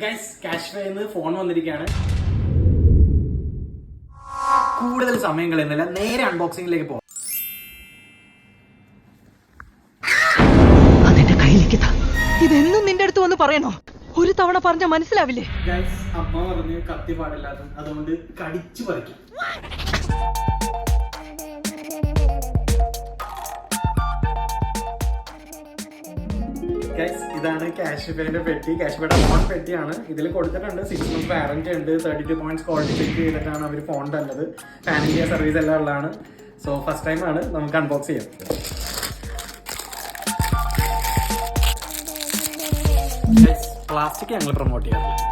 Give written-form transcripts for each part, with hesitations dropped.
Guys കാഷ്വയിൽ phone വന്നിരിക്കുകയാണ്. കൂടുതൽ സമയം കളയുന്നില്ല, നേരെ അൺബോക്സിംഗിലേക്ക് പോകാം. അതെന്റെ കയ്യിലേക്ക് ഇതെന്നും നിന്റെ അടുത്ത് വന്ന് പറയണോ? ഒരു തവണ പറഞ്ഞ മനസ്സിലാവില്ലേ? ഗൈസ് അമ്മ പറഞ്ഞ് കത്തി പാടില്ലാത്ത, അതുകൊണ്ട് കടിച്ചു പറിക്കും. ഗൈസ് ഇതാണ് കാഷ്വയുടെ പെട്ടി. കാഷ്വയുടെ ഫോൺ പെട്ടിയാണ്. ഇതിൽ കൊടുത്തിട്ടുണ്ട് 6 months വാറന്റി ഉണ്ട്. 32 points ക്വാളിറ്റി ചെക്ക് ചെയ്തിട്ടാണ് അവർ ഫോൺ തന്നത്. പാൻ ഇന്ത്യ സർവീസ് എല്ലാം ഉള്ളതാണ്. സോ ഫസ്റ്റ് ടൈം ആണ്, നമുക്ക് അൺബോക്സ് ചെയ്യാം. പ്ലാസ്റ്റിക് ഞങ്ങൾ പ്രൊമോട്ട് ചെയ്യാറില്ല.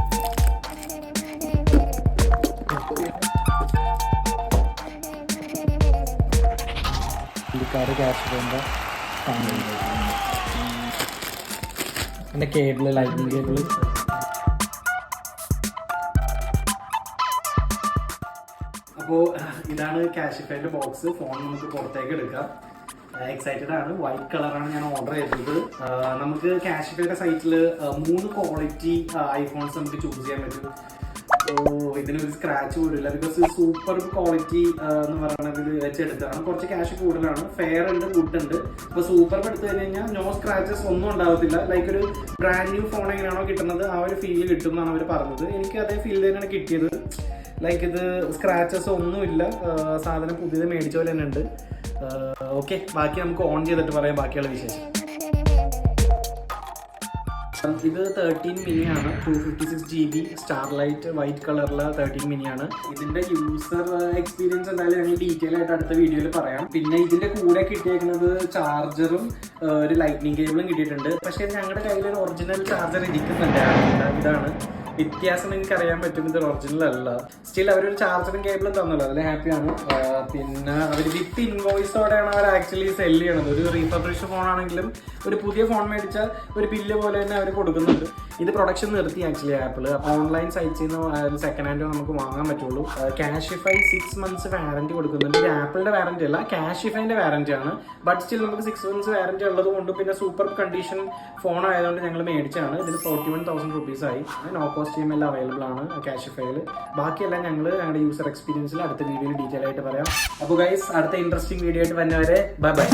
കാഷ്വയുടെ എൻ്റെ കേബിള്, ലൈറ്റിംഗ് കേബിള്. അപ്പോൾ ഇതാണ് കാഷ്വയുടെ ബോക്സ്. ഫോൺ നമുക്ക് പുറത്തേക്ക് എടുക്കാം. എക്സൈറ്റഡ് ആണ്. വൈറ്റ് കളറാണ് ഞാൻ ഓർഡർ ചെയ്തത്. നമുക്ക് കാഷ്വയുടെ സൈറ്റിൽ 3 ക്വാളിറ്റി ഐഫോൺസ് നമുക്ക് ചൂസ് ചെയ്യാൻ പറ്റും. ഇതിനൊരു സ്ക്രാച്ച് പോലില്ല, ബിക്കോസ് സൂപ്പർ ക്വാളിറ്റി എന്ന് പറയുന്നതിൽ വെച്ചെടുത്താണ്. കുറച്ച് ക്യാഷ് കൂടുതലാണ്. ഫെയർ ഉണ്ട്, ഗുഡ് ഉണ്ട്. ഇപ്പൊ സൂപ്പർ എടുത്തു കഴിഞ്ഞാൽ നോ സ്ക്രാച്ചസ് ഒന്നും ഉണ്ടാവത്തില്ല. ലൈക്ക് ഒരു ബ്രാൻഡ് ന്യൂ ഫോൺ എങ്ങനെയാണോ കിട്ടുന്നത് ആ ഒരു ഫീൽ കിട്ടും എന്നാണ് അവർ പറഞ്ഞത്. എനിക്ക് അതേ ഫീൽ തന്നെയാണ് കിട്ടിയത്. ലൈക്ക് ഇത് സ്ക്രാച്ചസ് ഒന്നുമില്ല, സാധനം പുതിയത് മേടിച്ച പോലെ തന്നെ ഉണ്ട്. ഓക്കെ, ബാക്കി നമുക്ക് ഓൺ ചെയ്തിട്ട് പറയാം ബാക്കിയുള്ള വിശേഷം. ഇത് 13 mini ആണ്. 256 GB സ്റ്റാർലൈറ്റ് വൈറ്റ് കളറിലെ 13 mini ആണ്. ഇതിന്റെ യൂസർ എക്സ്പീരിയൻസ് എന്തായാലും ഞങ്ങൾ ഡീറ്റെയിൽ ആയിട്ട് അടുത്ത വീഡിയോയിൽ പറയാം. പിന്നെ ഇതിന്റെ കൂടെ കിട്ടിയേക്കുന്നത് ചാർജറും ഒരു ലൈറ്റ്നിങ് കേബിളും കിട്ടിയിട്ടുണ്ട്. പക്ഷേ ഞങ്ങളുടെ കയ്യിൽ ഒരു ഒറിജിനൽ ചാർജർ ഇരിക്കുന്നുണ്ട്. ഇതാണ് വ്യത്യാസം. നിങ്ങൾക്ക് അറിയാൻ പറ്റും, ഇത് ഒറിജിനൽ അല്ല. സ്റ്റിൽ അവരൊരു ചാർജറും കേബിളും തന്നല്ലോ, അതിൽ ഹാപ്പിയാണ്. പിന്നെ അവർ വിത്ത് ഇൻവോയ്സോടെയാണ് അവർ ആക്ച്വലി സെല് ചെയ്യണത്. ഒരു റീഫർബിഷ്ഡ് ഫോൺ ആണെങ്കിലും ഒരു പുതിയ ഫോൺ മേടിച്ചാൽ ഒരു ബില്ല് പോലെ തന്നെ അവർ കൊടുക്കുന്നുണ്ട്. ഇത് പ്രൊഡക്ഷൻ നിർത്തി ആക്ച്വലി ആപ്പിൾ. ഓൺലൈൻ സൈറ്റ്സിൽ നിന്ന് സെക്കൻഡ് ഹാൻഡ് നമുക്ക് വാങ്ങാൻ പറ്റുള്ളൂ. കാഷ്വൈ 6 months വാറന്റി കൊടുക്കുന്നുണ്ട്. ഇത് ആപ്പിളിന്റെ വാറന്റി അല്ല, കാഷ്വൈന്റെ വാറന്റി ആണ്. ബട്ട് സ്റ്റിൽ നമുക്ക് 6 months വാറന്റി ഉള്ളത് കൊണ്ട്, പിന്നെ സൂപ്പർ കണ്ടീഷൻ ഫോൺ ആയതുകൊണ്ട് ഞങ്ങൾ മേടിച്ചാണ്. ഇതിന് 41,000 rupees ആയി. നോ കോസ്റ്റ് EMI എല്ലാം അവൈലബിൾ ആണ് കാഷ്വൈയിൽ. ബാക്കിയെല്ലാം ഞങ്ങളുടെ യൂസർ എക്സ്പീരിയൻസിൽ അടുത്ത വീഡിയോയിൽ ഡീറ്റെയിൽ ആയിട്ട് പറയാം. അപ്പോൾ ഗൈസ്, അടുത്ത ഇൻട്രസ്റ്റിംഗ് വീഡിയോ ആയിട്ട് വരുന്നവരെ ബൈ ബൈ.